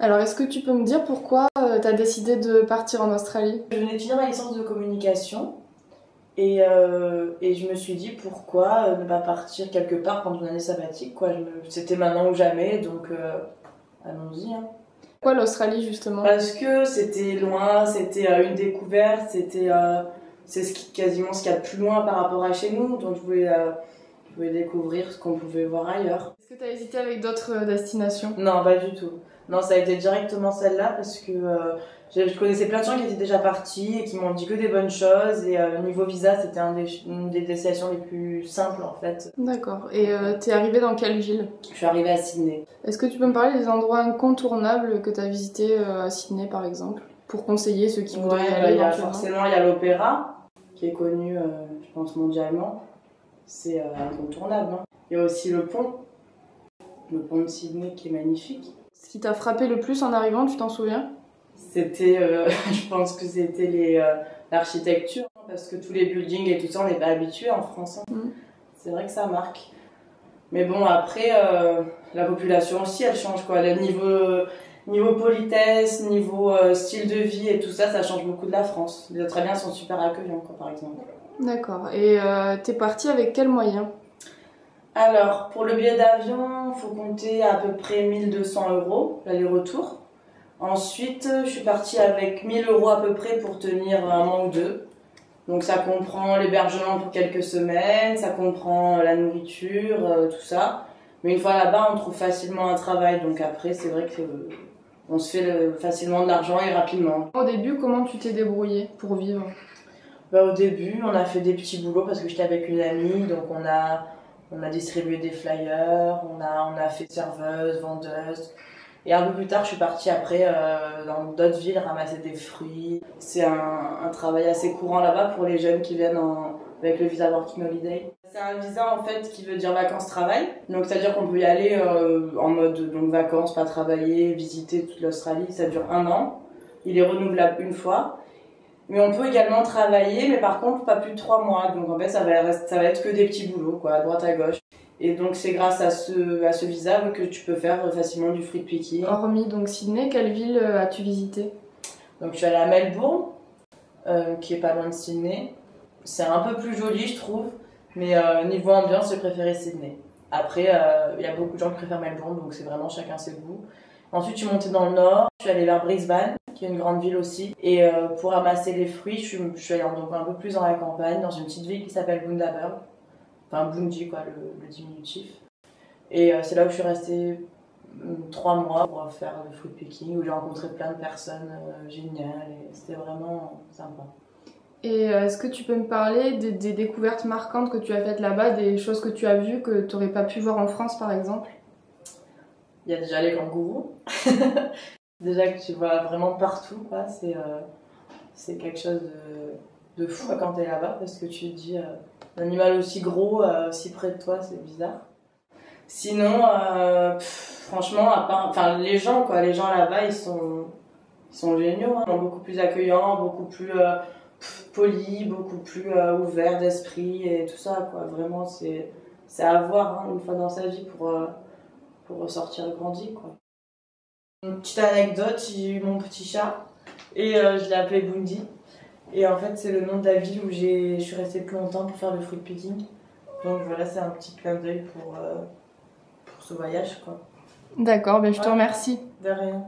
Alors, est-ce que tu peux me dire pourquoi tu as décidé de partir en Australie? Je venais de finir ma licence de communication et je me suis dit pourquoi ne pas partir quelque part pendant une année sabbatique, quoi. C'était maintenant ou jamais, donc allons-y, hein. Pourquoi l'Australie justement? Parce que c'était loin, c'était une découverte, c'est quasiment ce qu'il y a de plus loin par rapport à chez nous, donc je voulais découvrir ce qu'on pouvait voir ailleurs. Est-ce que tu as hésité avec d'autres destinations? Non, pas du tout. Non, ça a été directement celle-là parce que je connaissais plein de gens qui étaient déjà partis et qui m'ont dit que des bonnes choses. Et niveau visa, c'était une des destinations les plus simples en fait. D'accord. Et t'es arrivée dans quelle ville? Je suis arrivée à Sydney. Est-ce que tu peux me parler des endroits incontournables que tu as visités à Sydney par exemple? Pour conseiller ceux qui voudraient y aller éventuellement. Forcément, il y a l'opéra qui est connu, je pense, mondialement. C'est incontournable, hein. Il y a aussi le pont de Sydney qui est magnifique. Ce qui t'a frappé le plus en arrivant, tu t'en souviens? C'était, je pense que c'était l'architecture, parce que tous les buildings et tout ça, on n'est pas habitué en France, hein. C'est vrai que ça marque. Mais bon, après, la population aussi, elle change, quoi. Le niveau politesse, niveau style de vie et tout ça, ça change beaucoup de la France. Les Australiens sont super accueillants, quoi, par exemple. D'accord. Et t'es partie avec quels moyens? Alors, pour le billet d'avion, il faut compter à peu près 1200 € l'aller-retour. Ensuite, je suis partie avec 1000 € à peu près pour tenir un mois ou deux. Donc ça comprend l'hébergement pour quelques semaines, ça comprend la nourriture, tout ça. Mais une fois là-bas, on trouve facilement un travail. Donc après, c'est vrai que on se fait facilement de l'argent et rapidement. Au début, comment tu t'es débrouillée pour vivre? Bah, au début, on a fait des petits boulots parce que j'étais avec une amie, donc on a distribué des flyers, on a fait serveuse, vendeuse. Et un peu plus tard, je suis partie après dans d'autres villes ramasser des fruits. C'est un travail assez courant là-bas pour les jeunes qui viennent avec le visa Working Holiday. C'est un visa en fait qui veut dire vacances-travail. Donc c'est-à-dire qu'on peut y aller en mode donc, vacances, pas travailler, visiter toute l'Australie. Ça dure 1 an. Il est renouvelable une fois. Mais on peut également travailler, mais par contre pas plus de 3 mois. Donc en fait ça va être que des petits boulots, quoi, à droite à gauche. Et donc c'est grâce à ce visa que tu peux faire facilement du fruit picking. Hormis donc Sydney, quelle ville as-tu visité? Donc je suis allée à Melbourne, qui est pas loin de Sydney. C'est un peu plus joli je trouve, mais niveau ambiance j'ai préféré Sydney. Après il y a beaucoup de gens qui préfèrent Melbourne, donc c'est vraiment chacun ses goûts. Ensuite je suis montée dans le nord, je suis allée vers Brisbane, qui est une grande ville aussi. Et pour ramasser les fruits, je suis allée donc un peu plus dans la campagne, dans une petite ville qui s'appelle Bundaberg. Enfin Bundy quoi, le diminutif. Et c'est là où je suis restée 3 mois pour faire le fruit picking, où j'ai rencontré plein de personnes géniales et c'était vraiment sympa. Et est-ce que tu peux me parler des découvertes marquantes que tu as faites là-bas, des choses que tu as vues que tu n'aurais pas pu voir en France par exemple? Il y a déjà les kangourous. Déjà que tu vois vraiment partout, quoi. C'est quelque chose de fou quand t'es là-bas parce que tu te dis un animal aussi gros, si près de toi, c'est bizarre. Sinon, franchement, les gens, quoi, les gens là-bas, ils sont géniaux, hein. Ils sont beaucoup plus accueillants, beaucoup plus polis, beaucoup plus ouverts d'esprit et tout ça, quoi. Vraiment, c'est à voir, hein, une fois dans sa vie pour ressortir grandi, quoi. Une petite anecdote, j'ai eu mon petit chat et je l'ai appelé Bundy. Et en fait, c'est le nom de la ville où je suis restée plus longtemps pour faire le fruit picking. Donc voilà, c'est un petit clin d'œil pour ce voyage, quoi. D'accord, ben je te remercie. De rien.